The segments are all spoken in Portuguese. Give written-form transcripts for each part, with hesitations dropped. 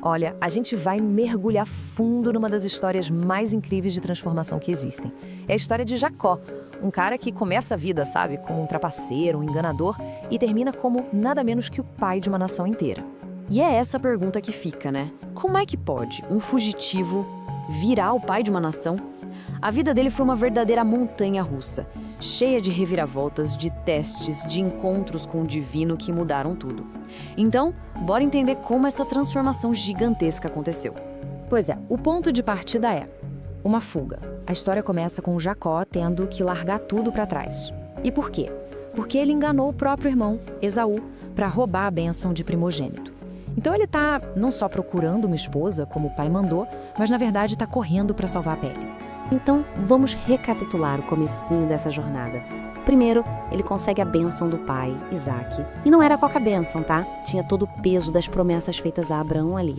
Olha, a gente vai mergulhar fundo numa das histórias mais incríveis de transformação que existem. É a história de Jacó, um cara que começa a vida, sabe, como um trapaceiro, um enganador, e termina como nada menos que o pai de uma nação inteira. E é essa pergunta que fica, né? Como é que pode um fugitivo virar o pai de uma nação? A vida dele foi uma verdadeira montanha-russa, cheia de reviravoltas, de testes, de encontros com o divino que mudaram tudo. Então, bora entender como essa transformação gigantesca aconteceu. Pois é, o ponto de partida é uma fuga. A história começa com Jacó tendo que largar tudo para trás. E por quê? Porque ele enganou o próprio irmão, Esaú, para roubar a bênção de primogênito. Então ele tá não só procurando uma esposa, como o pai mandou, mas na verdade tá correndo para salvar a pele. Então, vamos recapitular o comecinho dessa jornada. Primeiro, ele consegue a bênção do pai, Isaac. E não era qualquer bênção, tá? Tinha todo o peso das promessas feitas a Abraão ali.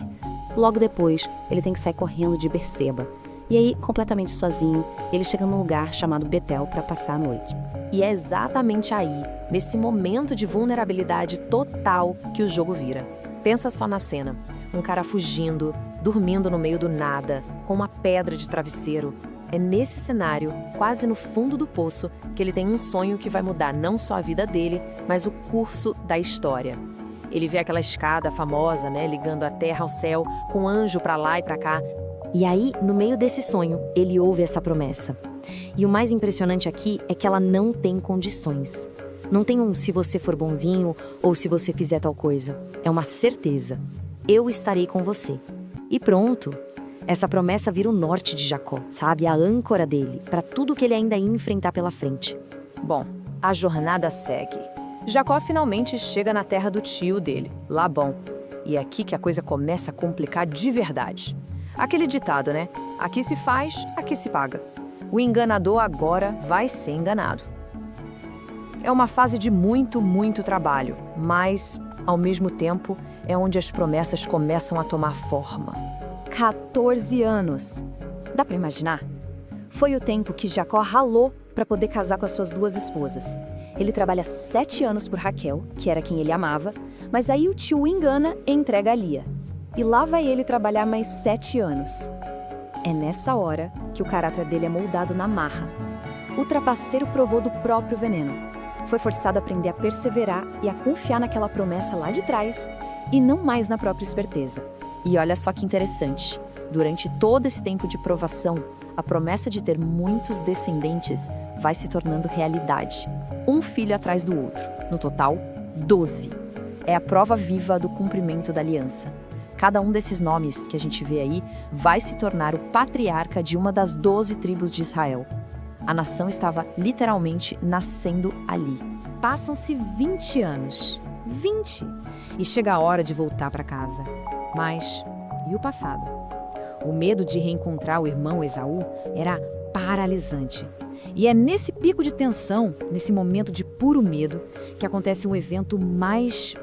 Logo depois, ele tem que sair correndo de Berseba. E aí, completamente sozinho, ele chega num lugar chamado Betel para passar a noite. E é exatamente aí, nesse momento de vulnerabilidade total, que o jogo vira. Pensa só na cena. Um cara fugindo, dormindo no meio do nada, com uma pedra de travesseiro. É nesse cenário, quase no fundo do poço, que ele tem um sonho que vai mudar não só a vida dele, mas o curso da história. Ele vê aquela escada famosa, né, ligando a terra ao céu, com anjo pra lá e pra cá. E aí, no meio desse sonho, ele ouve essa promessa. E o mais impressionante aqui é que ela não tem condições. Não tem um se você for bonzinho ou se você fizer tal coisa. É uma certeza. Eu estarei com você. E pronto. Essa promessa vira o norte de Jacó, sabe? A âncora dele, para tudo que ele ainda ia enfrentar pela frente. Bom, a jornada segue. Jacó finalmente chega na terra do tio dele, Labão. E é aqui que a coisa começa a complicar de verdade. Aquele ditado, né? Aqui se faz, aqui se paga. O enganador agora vai ser enganado. É uma fase de muito trabalho, mas, ao mesmo tempo, é onde as promessas começam a tomar forma. 14 anos. Dá pra imaginar? Foi o tempo que Jacó ralou para poder casar com as suas duas esposas. Ele trabalha 7 anos por Raquel, que era quem ele amava, mas aí o tio o engana e entrega a Lia. E lá vai ele trabalhar mais 7 anos. É nessa hora que o caráter dele é moldado na marra. O trapaceiro provou do próprio veneno. Foi forçado a aprender a perseverar e a confiar naquela promessa lá de trás e não mais na própria esperteza. E olha só que interessante, durante todo esse tempo de provação, a promessa de ter muitos descendentes vai se tornando realidade. Um filho atrás do outro, no total, 12. É a prova viva do cumprimento da aliança. Cada um desses nomes que a gente vê aí vai se tornar o patriarca de uma das 12 tribos de Israel. A nação estava literalmente nascendo ali. Passam-se 20 anos. 20! E chega a hora de voltar para casa. Mas, e o passado? O medo de reencontrar o irmão Esaú era paralisante. E é nesse pico de tensão, nesse momento de puro medo, que acontece um evento mais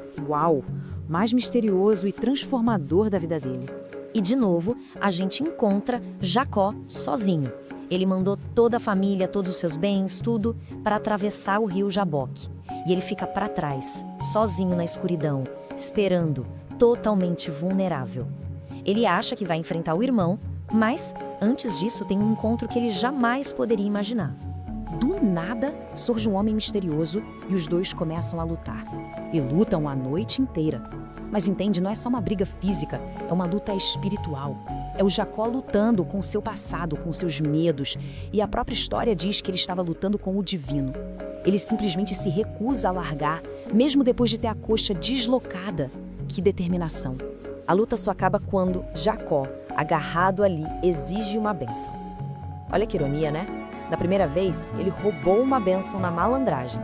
misterioso e transformador da vida dele. E de novo, a gente encontra Jacó sozinho. Ele mandou toda a família, todos os seus bens, tudo, para atravessar o rio Jaboque. E ele fica para trás, sozinho na escuridão, esperando, totalmente vulnerável. Ele acha que vai enfrentar o irmão, mas, antes disso, tem um encontro que ele jamais poderia imaginar. Do nada, surge um homem misterioso e os dois começam a lutar. E lutam a noite inteira. Mas entende, não é só uma briga física, é uma luta espiritual. É o Jacó lutando com o seu passado, com seus medos. E a própria história diz que ele estava lutando com o divino. Ele simplesmente se recusa a largar, mesmo depois de ter a coxa deslocada. Que determinação! A luta só acaba quando Jacó, agarrado ali, exige uma bênção. Olha que ironia, né? Da primeira vez, ele roubou uma bênção na malandragem.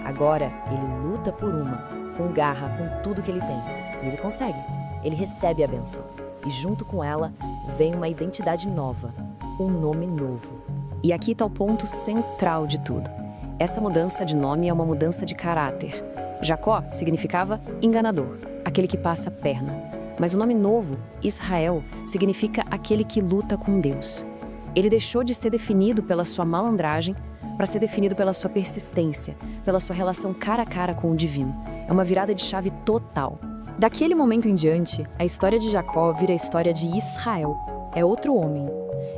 Agora, ele luta por uma, com garra, com tudo que ele tem. E ele consegue. Ele recebe a bênção. E junto com ela, vem uma identidade nova, um nome novo. E aqui está o ponto central de tudo. Essa mudança de nome é uma mudança de caráter. Jacó significava enganador, aquele que passa a perna. Mas o nome novo, Israel, significa aquele que luta com Deus. Ele deixou de ser definido pela sua malandragem para ser definido pela sua persistência, pela sua relação cara a cara com o divino. É uma virada de chave total. Daquele momento em diante, a história de Jacó vira a história de Israel. É outro homem.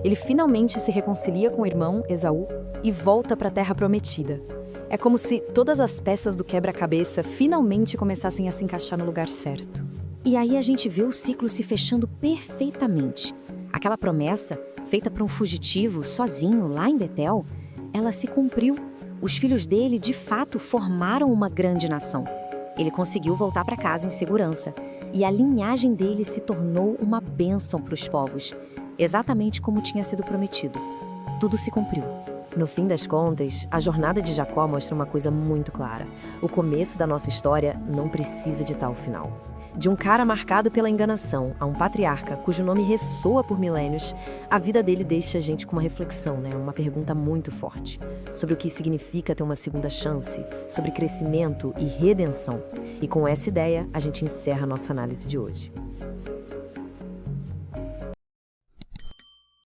Ele finalmente se reconcilia com o irmão, Esaú, e volta para a terra prometida. É como se todas as peças do quebra-cabeça finalmente começassem a se encaixar no lugar certo. E aí a gente vê o ciclo se fechando perfeitamente. Aquela promessa, feita para um fugitivo sozinho lá em Betel, ela se cumpriu. Os filhos dele, de fato, formaram uma grande nação. Ele conseguiu voltar para casa em segurança, e a linhagem dele se tornou uma bênção para os povos, exatamente como tinha sido prometido. Tudo se cumpriu. No fim das contas, a jornada de Jacó mostra uma coisa muito clara. O começo da nossa história não precisa de tal final. De um cara marcado pela enganação a um patriarca cujo nome ressoa por milênios, a vida dele deixa a gente com uma reflexão, uma pergunta muito forte, sobre o que significa ter uma segunda chance, sobre crescimento e redenção. E com essa ideia, a gente encerra a nossa análise de hoje.